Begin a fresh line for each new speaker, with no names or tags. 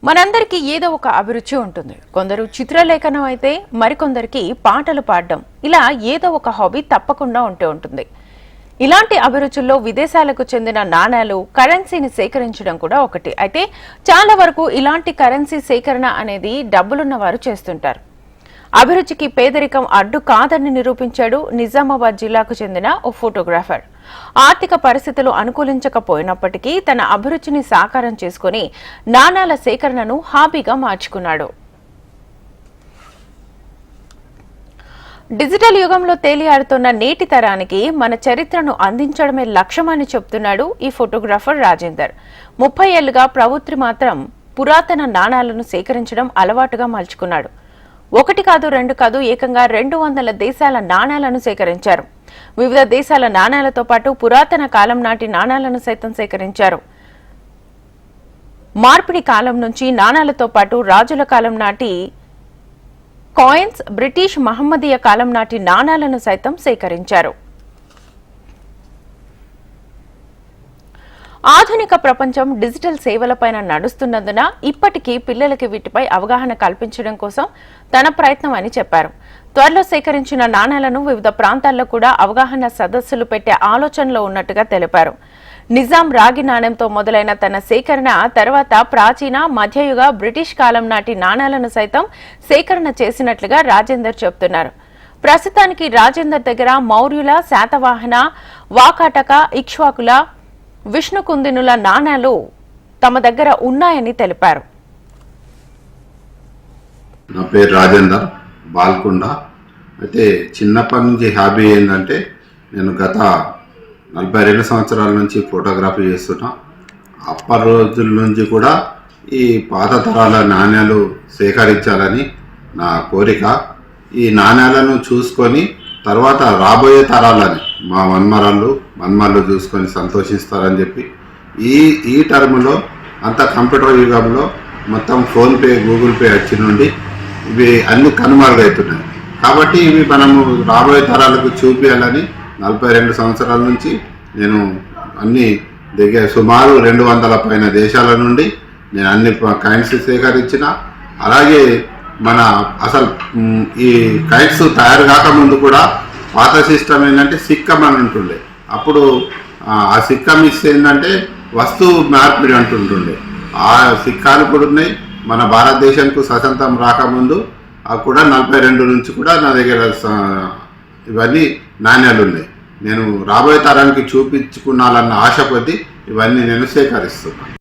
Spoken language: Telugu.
మనందరికీ ఏదో ఒక అభిరుచి ఉంటుంది. కొందరు చిత్రలేఖనం అయితే మరికొందరికి పాటలు పాడడం, ఇలా ఏదో ఒక హాబీ తప్పకుండా ఉంటుంది. ఇలాంటి అభిరుచుల్లో విదేశాలకు చెందిన నాణాలు, కరెన్సీని సేకరించడం కూడా ఒకటి. అయితే చాలా వరకు ఇలాంటి కరెన్సీ సేకరణ అనేది డబ్బులున్న వారు చేస్తుంటారు. అభిరుచికి పేదరికం అడ్డు కాదని నిరూపించాడు నిజామాబాద్ జిల్లాకు చెందిన ఓ ఫోటోగ్రాఫర్. ఆర్థిక పరిస్థితులు అనుకూలించకపోయినప్పటికీ తన అభిరుచిని సాకారం చేసుకుని నాణాల సేకరణను హాబీగా మార్చుకున్నాడు. డిజిటల్ యుగంలో తేలియాడుతున్న నేటి తరానికి మన చరిత్రను అందించడమే లక్ష్యమని చెప్తున్నాడు ఈ ఫోటోగ్రాఫర్ రాజేందర్. 30 ఏళ్లుగా ప్రవృత్తి మాత్రం పురాతన నాణాలను సేకరించడం అలవాటుగా మలుచుకున్నాడు. 1 కాదు 2 కాదు ఏకంగా 200 దేశాల నాణాలను సేకరించారు. వివిధ దేశాల నాణాలతో పాటు పురాతన కాలం నాటి నాణాలను సైతం సేకరించారు. మార్పిడి కాలం నుంచి నాణాలతో పాటు రాజుల కాలం నాటి కాయిన్స్, బ్రిటిష్ మహమ్మదీయ కాలం నాటి నాణాలను సైతం సేకరించారు. ఆధునిక ప్రపంచం డిజిటల్ సేవలపైన నడుస్తున్నందున ఇప్పటికీ పిల్లలకి వీటిపై అవగాహన కల్పించడం కోసం తన ప్రయత్నం అని చెప్పారు. త్వరలో సేకరించిన నాణాలను వివిధ ప్రాంతాల్లో కూడా అవగాహన సదస్సులు పెట్టే ఆలోచనలో ఉన్నట్టుగా తెలిపారు. నిజాం రాగి నాణ్యంతో మొదలైన తన సేకరణ తర్వాత ప్రాచీన, మధ్యయుగ, బ్రిటిష్ కాలం నాటి నాణాలను సైతం సేకరణ చేసినట్లుగా రాజేందర్ చెబుతున్నారు. ప్రస్తుతానికి రాజేందర్ దగ్గర మౌర్యుల, శాతవాహన, వాకాటక, ఇక్ష్వాకుల, విష్ణుకుందినుల నాణాలు తమ దగ్గర ఉన్నాయని తెలిపారు.
నా పేరు రాజేందర్, బాల్కొండ. అయితే చిన్నప్పటి నుంచి హాబీ ఏంటంటే నేను గత 42 సంవత్సరాల నుంచి ఫోటోగ్రఫీ చేస్తున్నా. అప్పటి రోజుల నుంచి కూడా ఈ పాత తరాల నాణ్యాలు సేకరించాలని నా కోరిక. ఈ నాణ్యాలను చూసుకొని తర్వాత రాబోయే తరాలని మా మన్మరాళ్ళు చూసుకొని సంతోషిస్తారని చెప్పి ఈ టర్మ్లో అంత కంప్యూటర్ యుగంలో మొత్తం ఫోన్పే, గూగుల్ పే వచ్చి నుండి ఇవి అన్ని కనుమరుగవుతున్నాయి. కాబట్టి ఇవి మనము రాబోయే తరాలకు చూపించాలని 42 సంవత్సరాల నుంచి నేను అన్ని దగ్గర సుమారు 200 పైన దేశాల నుండి నేను అన్ని కాయిన్స్ సేకరించిన. అలాగే మన అసలు ఈ కాయిన్స్ తయారు కాకముందు కూడా పాత సిస్టమ్ ఏంటంటే సిక్కం అని ఉంటుండే. అప్పుడు ఆ సిక్కం ఇస్తే ఏంటంటే వస్తువు మార్పిడి అంటుంటుండే. ఆ సిక్కాలు కూడా ఉన్నాయి. మన భారతదేశానికి స్వతంత్రం రాకముందు కూడా 42 నుంచి కూడా నా దగ్గర ఇవన్నీ నాణ్యాలు ఉన్నాయి. నేను రాబోయే తరానికి చూపించుకున్నాలన్న ఆశ కొద్దీ ఇవన్నీ నేను సేకరిస్తున్నాను.